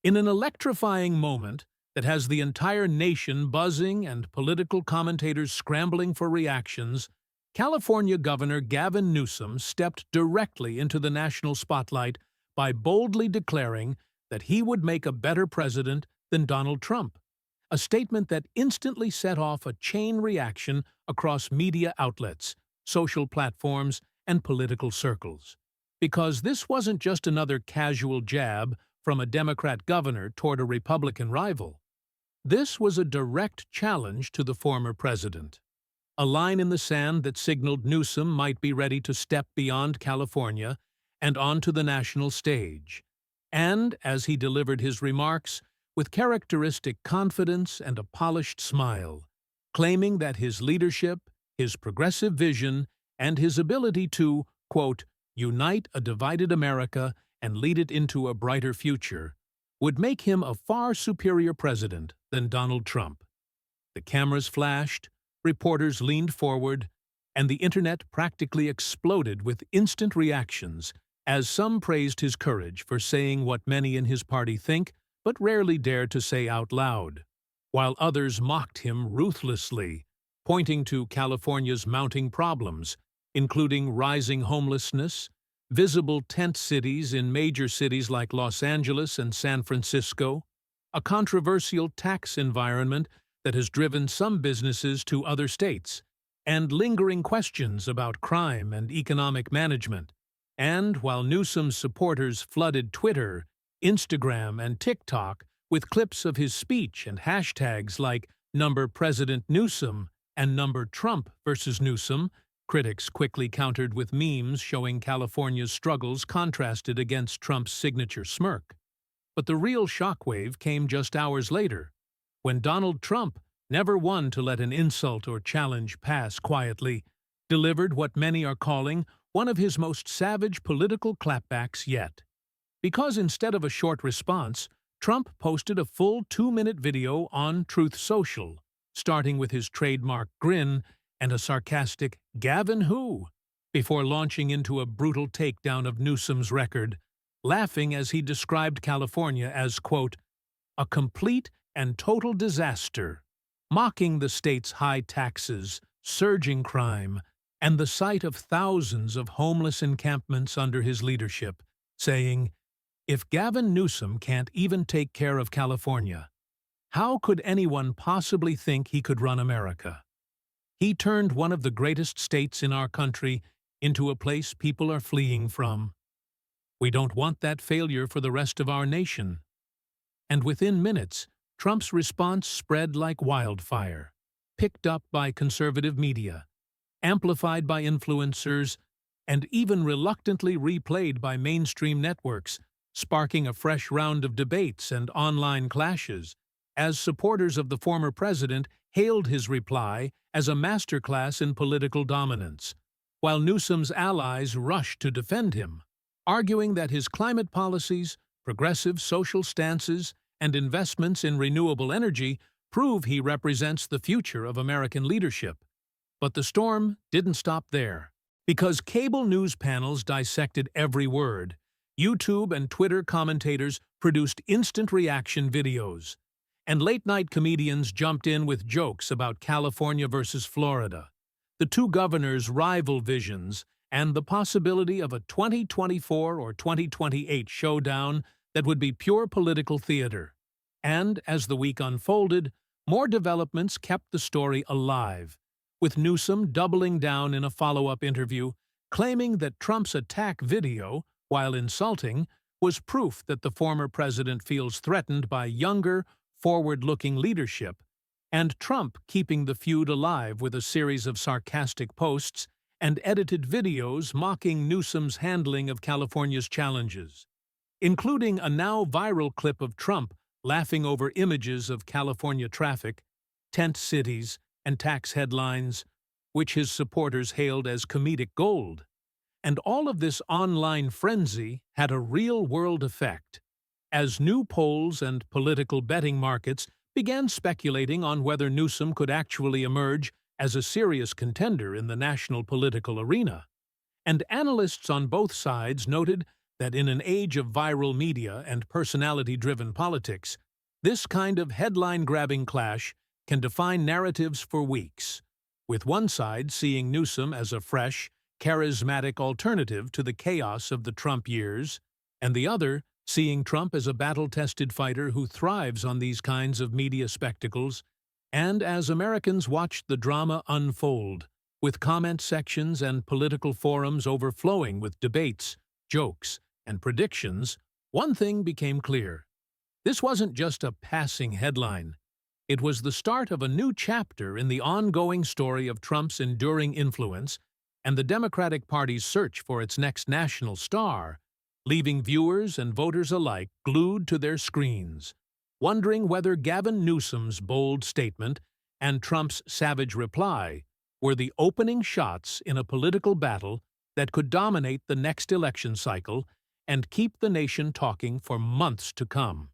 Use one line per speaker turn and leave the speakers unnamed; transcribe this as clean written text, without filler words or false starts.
In an electrifying moment that has the entire nation buzzing and political commentators scrambling for reactions, California Governor Gavin Newsom stepped directly into the national spotlight by boldly declaring that he would make a better president than Donald Trump, a statement that instantly set off a chain reaction across media outlets, social platforms, and political circles. Because this wasn't just another casual jab from a Democrat governor toward a Republican rival. This was a direct challenge to the former president, a line in the sand that signaled Newsom might be ready to step beyond California and onto the national stage. And, as he delivered his remarks, with characteristic confidence and a polished smile, claiming that his leadership, his progressive vision, and his ability to, quote, unite a divided America and lead it into a brighter future, would make him a far superior president than Donald Trump. The cameras flashed, reporters leaned forward, and the internet practically exploded with instant reactions as some praised his courage for saying what many in his party think but rarely dare to say out loud, while others mocked him ruthlessly, pointing to California's mounting problems, including rising homelessness, visible tent cities in major cities like Los Angeles and San Francisco, a controversial tax environment that has driven some businesses to other states, and lingering questions about crime and economic management. And while Newsom's supporters flooded Twitter, Instagram, and TikTok with clips of his speech and hashtags like #President Newsom and #Trump versus Newsom, critics quickly countered with memes showing California's struggles contrasted against Trump's signature smirk. But the real shockwave came just hours later, when Donald Trump, never one to let an insult or challenge pass quietly, delivered what many are calling one of his most savage political clapbacks yet. Because instead of a short response, Trump posted a full 2-minute video on Truth Social, starting with his trademark grin and a sarcastic "Gavin who?" before launching into a brutal takedown of Newsom's record, laughing as he described California as, quote, a complete and total disaster, mocking the state's high taxes, surging crime, and the sight of thousands of homeless encampments under his leadership, saying, if Gavin Newsom can't even take care of California, how could anyone possibly think he could run America? He turned one of the greatest states in our country into a place people are fleeing from. We don't want that failure for the rest of our nation. And within minutes, Trump's response spread like wildfire, picked up by conservative media, amplified by influencers, and even reluctantly replayed by mainstream networks, sparking a fresh round of debates and online clashes, as supporters of the former president hailed his reply as a masterclass in political dominance, while Newsom's allies rushed to defend him, arguing that his climate policies, progressive social stances, and investments in renewable energy prove he represents the future of American leadership. But the storm didn't stop there, because cable news panels dissected every word. YouTube and Twitter commentators produced instant reaction videos, and late-night comedians jumped in with jokes about California versus Florida, the two governors' rival visions, and the possibility of a 2024 or 2028 showdown that would be pure political theater. And, as the week unfolded, more developments kept the story alive, with Newsom doubling down in a follow-up interview, claiming that Trump's attack video, while insulting, was proof that the former president feels threatened by younger, forward-looking leadership, and Trump keeping the feud alive with a series of sarcastic posts and edited videos mocking Newsom's handling of California's challenges, including a now viral clip of Trump laughing over images of California traffic, tent cities, and tax headlines, which his supporters hailed as comedic gold. And all of this online frenzy had a real-world effect, as new polls and political betting markets began speculating on whether Newsom could actually emerge as a serious contender in the national political arena. And analysts on both sides noted that in an age of viral media and personality-driven politics, this kind of headline-grabbing clash can define narratives for weeks, with one side seeing Newsom as a fresh, charismatic alternative to the chaos of the Trump years, and the other seeing Trump as a battle-tested fighter who thrives on these kinds of media spectacles. And as Americans watched the drama unfold, with comment sections and political forums overflowing with debates, jokes, and predictions, one thing became clear. This wasn't just a passing headline. It was the start of a new chapter in the ongoing story of Trump's enduring influence and the Democratic Party's search for its next national star, leaving viewers and voters alike glued to their screens, wondering whether Gavin Newsom's bold statement and Trump's savage reply were the opening shots in a political battle that could dominate the next election cycle and keep the nation talking for months to come.